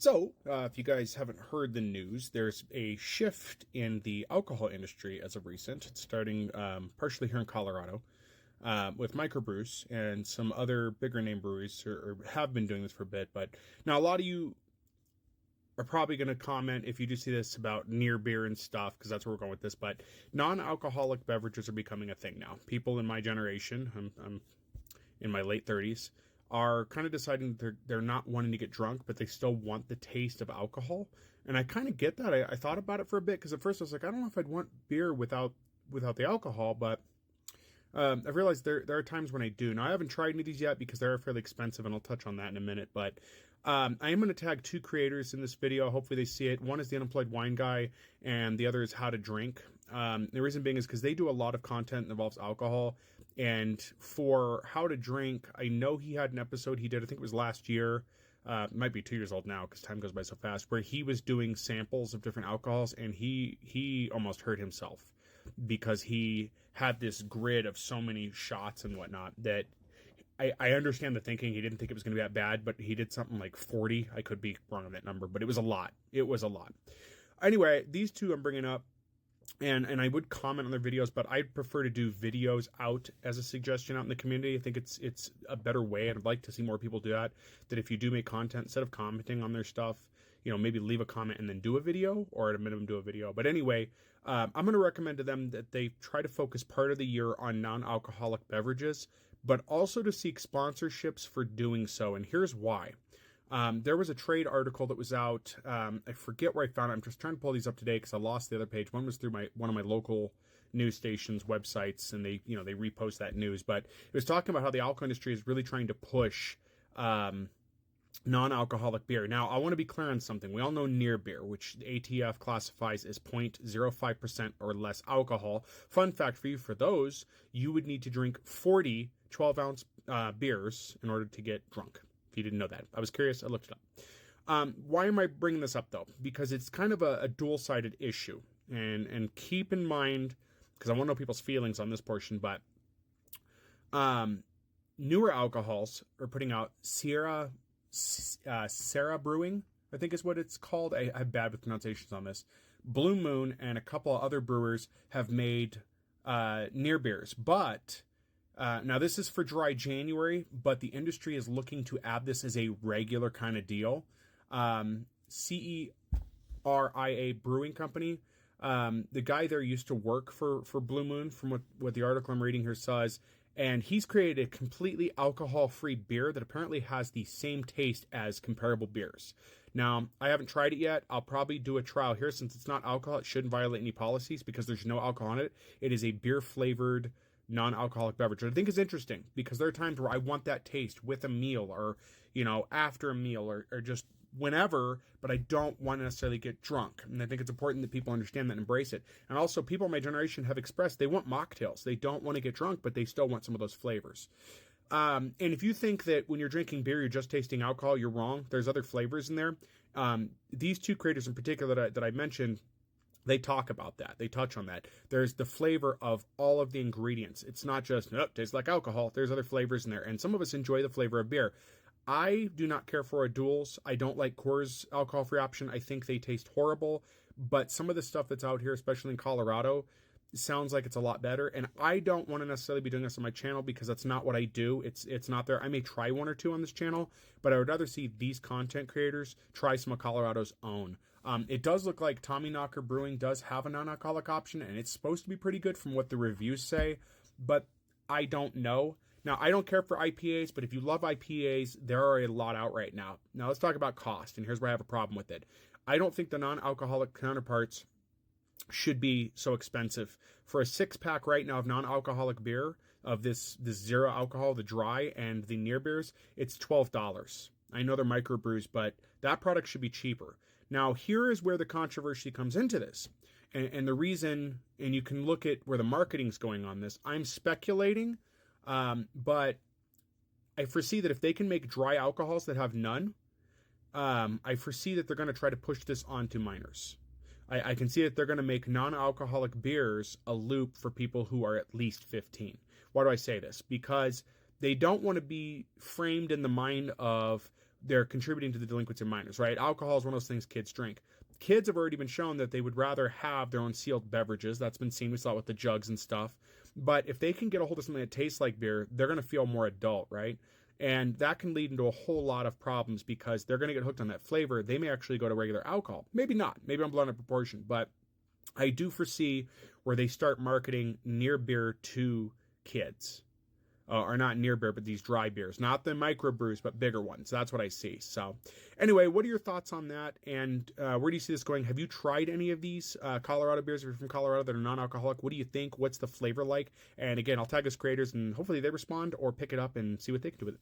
So, if you guys haven't heard the news, there's a shift in the alcohol industry as of recent. It's starting partially here in Colorado with microbrews and some other bigger name breweries or have been doing this for a bit. But now a lot of you are probably going to comment if you do see this about near beer and stuff, because that's where we're going with this. But non-alcoholic beverages are becoming a thing now. People in my generation, I'm in my late 30s, are kind of deciding they're not wanting to get drunk, but they still want the taste of alcohol. And I kind of get that. I thought about it for a bit, because at first I was like, I don't know if I'd want beer without the alcohol, but I've realized there are times when I do. Now, I haven't tried any of these yet because they're fairly expensive, and I'll touch on that in a minute. But I am going to tag two creators in this video. Hopefully they see it. One is the Unemployed Wine Guy, and the other is How to Drink. The reason being is because they do a lot of content that involves alcohol. And for How to Drink, I know he had an episode he did, I think it was last year. It might be 2 years old now because time goes by so fast, where he was doing samples of different alcohols, and he almost hurt himself because he had this grid of so many shots and whatnot that I understand the thinking. He didn't think it was going to be that bad, but he did something like 40. I could be wrong on that number, but it was a lot. It was a lot. Anyway, these two I'm bringing up, and I would comment on their videos, but I'd prefer to do videos out as a suggestion out in the community. I think it's a better way, and I'd like to see more people do that. That if you do make content, instead of commenting on their stuff, maybe leave a comment and then do a video, or at a minimum do a video. But anyway, I'm going to recommend to them that they try to focus part of the year on non-alcoholic beverages, but also to seek sponsorships for doing so. And here's why. There was a trade article that was out. I forget where I found it. I'm just trying to pull these up today because I lost the other page. One was through one of my local news stations websites, and they repost that news. But it was talking about how the alcohol industry is really trying to push non-alcoholic beer. Now, I want to be clear on something. We all know near beer, which the ATF classifies as 0.05% or less alcohol. Fun fact for you, for those, you would need to drink 40 12-ounce beers in order to get drunk. If you didn't know that. I was curious, I looked it up. Why am I bringing this up, though? Because it's kind of a dual-sided issue. And keep in mind, because I want to know people's feelings on this portion, but newer alcohols are putting out Sarah Brewing, I think is what it's called. I have bad with pronunciations on this. Blue Moon and a couple of other brewers have made near beers. But now this is for dry January, but the industry is looking to add this as a regular kind of deal. CERIA Brewing Company. The guy there used to work for Blue Moon, from what the article I'm reading here says, and he's created a completely alcohol-free beer that apparently has the same taste as comparable beers. Now, I haven't tried it yet. I'll probably do a trial here. Since it's not alcohol, it shouldn't violate any policies because there's no alcohol in it. It is a beer-flavored non-alcoholic beverage. I think is interesting because there are times where I want that taste with a meal or, after a meal or just whenever, but I don't want to necessarily get drunk. And I think it's important that people understand that and embrace it. And also, people in my generation have expressed they want mocktails. They don't want to get drunk, but they still want some of those flavors. And if you think that when you're drinking beer, you're just tasting alcohol, you're wrong. There's other flavors in there. These two creators in particular that I mentioned, they talk about that. They touch on that. There's the flavor of all of the ingredients. It's not just, tastes like alcohol. There's other flavors in there. And some of us enjoy the flavor of beer. I do not care for a duels. I don't like Coors alcohol-free option. I think they taste horrible. But some of the stuff that's out here, especially in Colorado, sounds like it's a lot better. And I don't want to necessarily be doing this on my channel because that's not what I do. It's not there. I may try one or two on this channel, but I would rather see these content creators try some of Colorado's own. It does look like Tommyknocker Brewing does have a non-alcoholic option, and it's supposed to be pretty good from what the reviews say, but I don't know. Now, I don't care for IPAs, but if you love IPAs, there are a lot out right now. Now, let's talk about cost, and here's where I have a problem with it. I don't think the non-alcoholic counterparts should be so expensive. For a 6-pack right now of non-alcoholic beer, of this zero alcohol, the dry, and the near beers, it's $12. I know they're microbrews, but that product should be cheaper. Now, here is where the controversy comes into this. And the reason, and you can look at where the marketing's going on this, I'm speculating, but I foresee that if they can make dry alcohols that have none, I foresee that they're going to try to push this onto minors. I can see that they're going to make non-alcoholic beers a loop for people who are at least 15. Why do I say this? Because they don't want to be framed in the mind of they're contributing to the delinquency of minors, right? Alcohol is one of those things kids drink. Kids have already been shown that they would rather have their own sealed beverages. That's been seen. We saw it with the jugs and stuff. But if they can get a hold of something that tastes like beer, they're going to feel more adult, right? And that can lead into a whole lot of problems because they're going to get hooked on that flavor. They may actually go to regular alcohol. Maybe not. Maybe I'm blowing up proportion. But I do foresee where they start marketing near beer to kids. Or not near beer, but these dry beers. Not the microbrews, but bigger ones. That's what I see. So anyway, what are your thoughts on that? And where do you see this going? Have you tried any of these Colorado beers if you're from Colorado that are non-alcoholic? What do you think? What's the flavor like? And again, I'll tag us creators and hopefully they respond or pick it up and see what they can do with it.